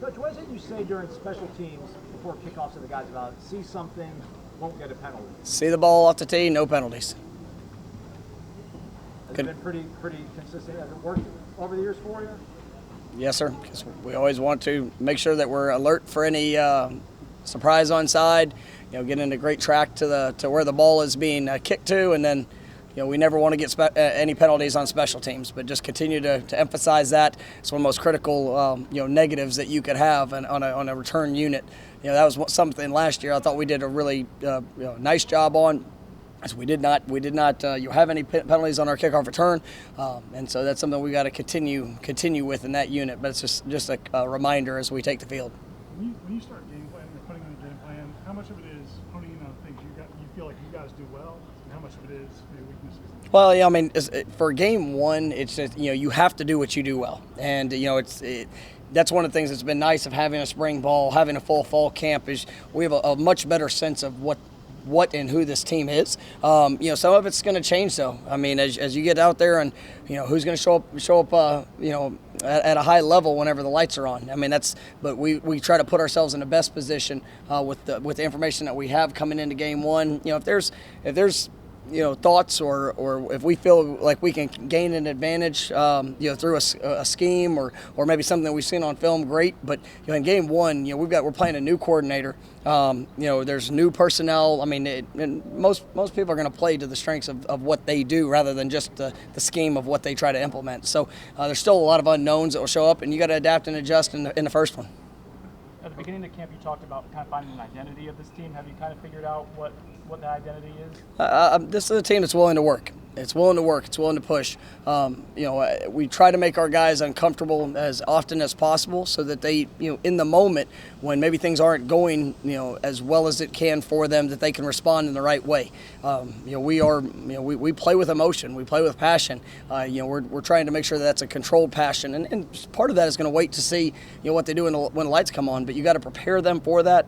Coach, what is it you say during special teams before kickoffs to the guys about see something, won't get a penalty? See the ball off the tee, no penalties. Has it been pretty consistent? Has it worked over the years for you? Yes, sir, because we always want to make sure that we're alert for any surprise onside, get in a great track to where the ball is being kicked to, and then we never want to get any penalties on special teams, but just continue to emphasize that. It's one of the most critical negatives that you could have on a return unit. That was something last year I thought we did a really nice job on. So we did not have any penalties on our kickoff return, and so that's something we got to continue with in that unit. But it's just a reminder as we take the field. When you start game planning or putting on a game plan, how much of it is honing in on things you feel like you guys do well, and how much of it is maybe weaknesses? Well, I mean, for game one, it's just you have to do what you do well, and that's one of the things that's been nice of having a spring ball, having a full fall camp is we have a much better sense of what and who this team is. Some of it's going to change though. I mean, as you get out there and who's going to show up at a high level whenever the lights are on. I mean, but we try to put ourselves in the best position with the information that we have coming into game one. If there's thoughts or if we feel like we can gain an advantage, through a scheme or maybe something that we've seen on film, great. But in game one, we're playing a new coordinator. There's new personnel. I mean, and most people are going to play to the strengths of what they do rather than just the scheme of what they try to implement. So there's still a lot of unknowns that will show up, and you got to adapt and adjust in the first one. At the beginning of the camp, you talked about kind of finding an identity of this team. Have you kind of figured out what that identity is? This is a team that's willing to work. It's willing to work. It's willing to push. We try to make our guys uncomfortable as often as possible so that they, in the moment when maybe things aren't going, as well as it can for them, that they can respond in the right way. We play with emotion. We play with passion. We're trying to make sure that that's a controlled passion, and part of that is going to wait to see, what they do when the lights come on. But you got to prepare them for that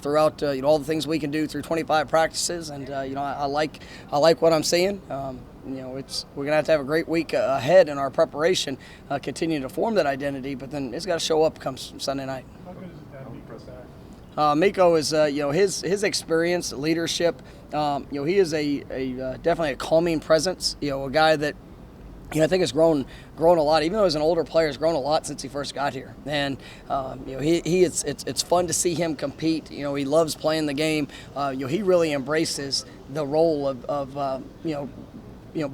throughout, all the things we can do through 25 practices, and I like what I'm seeing. We're going to have a great week ahead in our preparation, continue to form that identity, but then it's got to show up come Sunday night. How good is that, Miko is, his experience, leadership. He is definitely a calming presence. A guy that I think has grown a lot. Even though he's an older player, has grown a lot since he first got here. And it's fun to see him compete. He loves playing the game. He really embraces the role of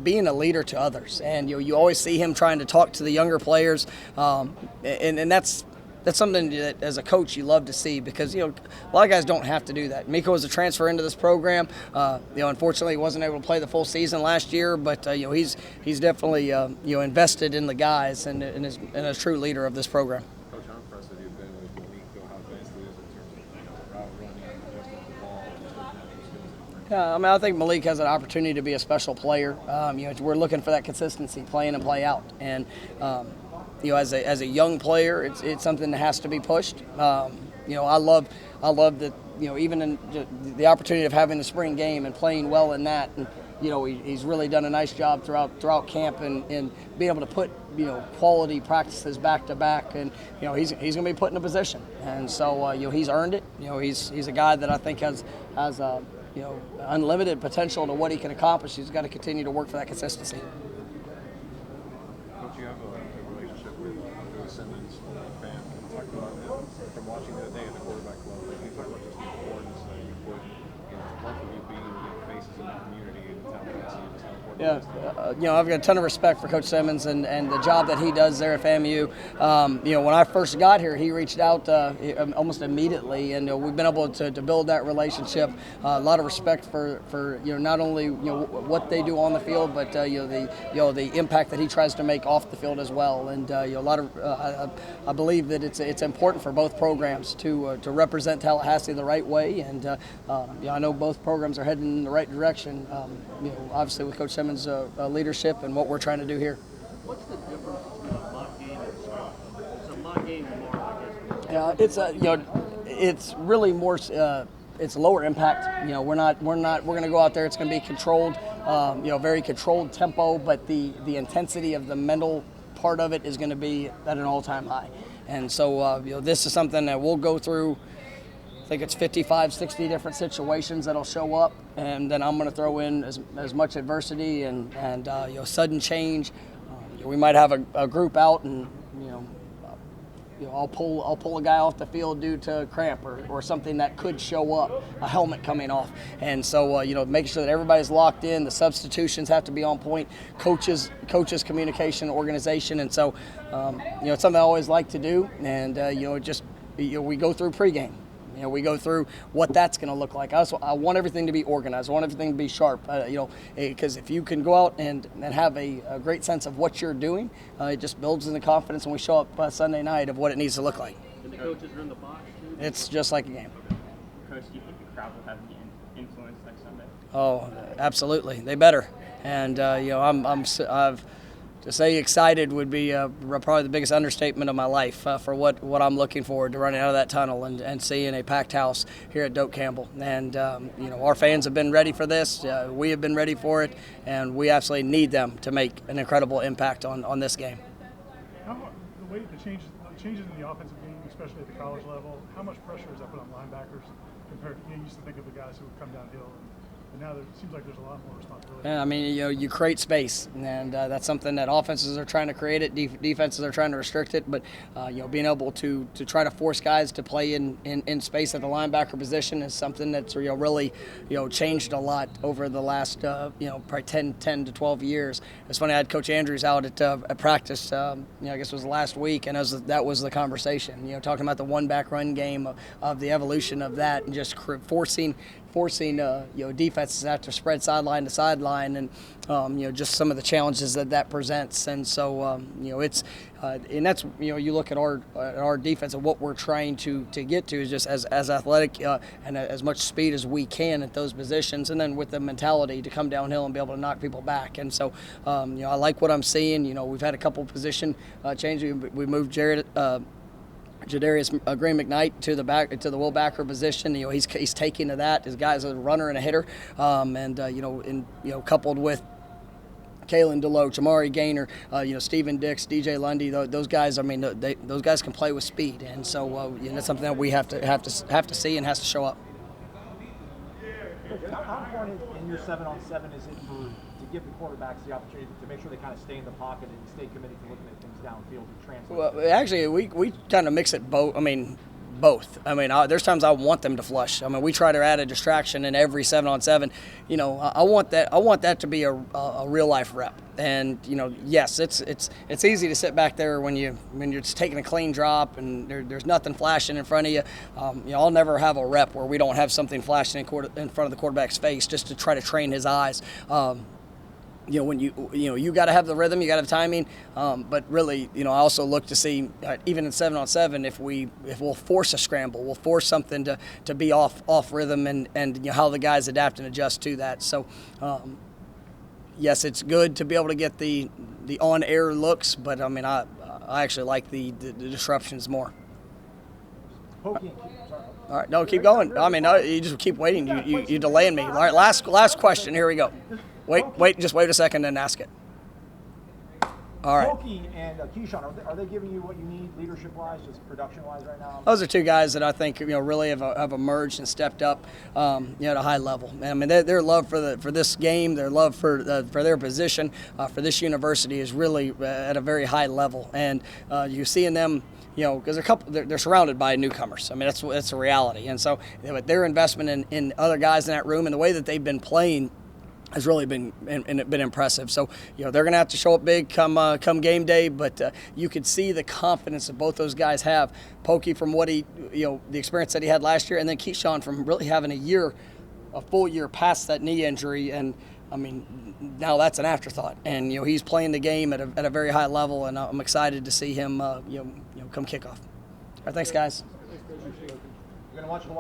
being a leader to others, and you always see him trying to talk to the younger players, and that's something that as a coach you love to see, because a lot of guys don't have to do that. Miko was a transfer into this program. Unfortunately, he wasn't able to play the full season last year, but he's definitely invested in the guys and is a true leader of this program. Coach, how impressive you've been with Malik, how advanced he is in terms of route running, adjusting to the ball, just those natural skills. Yeah, I mean, I think Malik has an opportunity to be a special player. We're looking for that consistency, play in and play out, and as a young player, it's something that has to be pushed. I love that. Even in the opportunity of having the spring game and playing well in that, and he's really done a nice job throughout camp and being able to put quality practices back to back, and he's going to be put in a position, and so he's earned it. He's a guy that I think has unlimited potential to what he can accomplish. He's got to continue to work for that consistency. Coach, you have a relationship with Simmons, fan. Can you talk about it from watching the other day at the quarterback club? Can you talk about just the importance that you put in both of you being faces in the community and the town that see just how important it is? I've got a ton of respect for Coach Simmons and the job that he does there at FAMU. When I first got here, he reached out almost immediately, and we've been able to build that relationship. A lot of respect for not only what they do on the field, but the impact that he tries to make off the field as well. And a lot of I believe that it's important for both programs to represent Tallahassee the right way. And I know both programs are heading in the right direction. Obviously with Coach Simmons' leadership and what we're trying to do here. What's the difference between a mock game and a scrum? It's a mock game more, I guess. It's really more. It's lower impact. We're going to go out there. It's going to be controlled. Very controlled tempo, but the intensity of the mental part of it is going to be at an all-time high. And so, this is something that we'll go through. I think it's 55, 60 different situations that'll show up, and then I'm going to throw in as much adversity and sudden change. We might have a group out, and I'll pull a guy off the field due to cramp or something that could show up, a helmet coming off. And so, making sure that everybody's locked in, the substitutions have to be on point, coaches communication, organization. And so, it's something I always like to do. And, we go through pregame. We go through what that's going to look like. I want everything to be organized. I want everything to be sharp. Because if you can go out and have a great sense of what you're doing, it just builds in the confidence when we show up Sunday night of what it needs to look like. And the coaches are in the box too? It's just like a game. Coach, do you think the crowd will have any influence next Sunday? Oh, absolutely. They better. And to say excited would be probably the biggest understatement of my life for what I'm looking forward to, running out of that tunnel and seeing a packed house here at Doak Campbell. And, our fans have been ready for this. We have been ready for it, and we absolutely need them to make an incredible impact on this game. The changes in the offensive game, especially at the college level, how much pressure is that put on linebackers compared to, you used to think of the guys who would come downhill, and now it seems like there's a lot more responsibility. Yeah, you create space, and that's something that offenses are trying to create it, defenses are trying to restrict it, but being able to try to force guys to play in space at the linebacker position is something that's really changed a lot over the last probably 10 to 12 years. It's funny, I had Coach Andrews out at practice, I guess it was last week, and that was the conversation, talking about the one-back run game of the evolution of that, and just forcing defenses have to spread sideline to sideline, and just some of the challenges that presents. And so it's and that's you look at our defense and what we're trying to get to is just as athletic and as much speed as we can at those positions, and then with the mentality to come downhill and be able to knock people back. And so I like what I'm seeing. We've had a couple position changes. We moved Jadarius Green McKnight to the Will Backer position. He's taking to that. His guy's a runner and a hitter, coupled with Kalen DeLoach, Amari Gaynor, Stephen Dix, DJ Lundy. Those guys. Those guys can play with speed, and so that's something that we have to see and has to show up. How important in your 7-on-7 is it to give the quarterbacks the opportunity to make sure they kind of stay in the pocket and stay committed to looking at things downfield and translate? Well, actually, we kind of mix it both. Both. There's times I want them to flush. We try to add a distraction in every 7-on-7. I want that to be a real life rep. And yes, it's easy to sit back there when you're just taking a clean drop and there's nothing flashing in front of you. I'll never have a rep where we don't have something flashing in front of the quarterback's face just to try to train his eyes. When you got to have the rhythm, you got to have timing, but really, I also look to see even in 7-on-7 if we'll force a scramble, we'll force something to be off rhythm, and how the guys adapt and adjust to that. So, yes, it's good to be able to get the on-air looks, but I actually like the disruptions more. All right, no, keep going. No, you just keep waiting. You delaying me. All right, last question. Here we go. Just wait a second and ask it. All right. Pokey and Keyshawn, are they giving you what you need leadership-wise, just production-wise right now? Those are two guys that I think really have emerged and stepped up at a high level. Their love for this game, their love for their position, for this university is really at a very high level. And you're seeing them, because they're surrounded by newcomers. That's a reality. And so their investment in other guys in that room and the way that they've been playing has really been impressive. So they're going to have to show up big come game day, but you could see the confidence that both those guys have. Pokey from what the experience that he had last year, and then Keyshawn from really having a full year past that knee injury, and now that's an afterthought. And he's playing the game at a very high level, and I'm excited to see him come kickoff. All right, thanks guys. We're going to watch the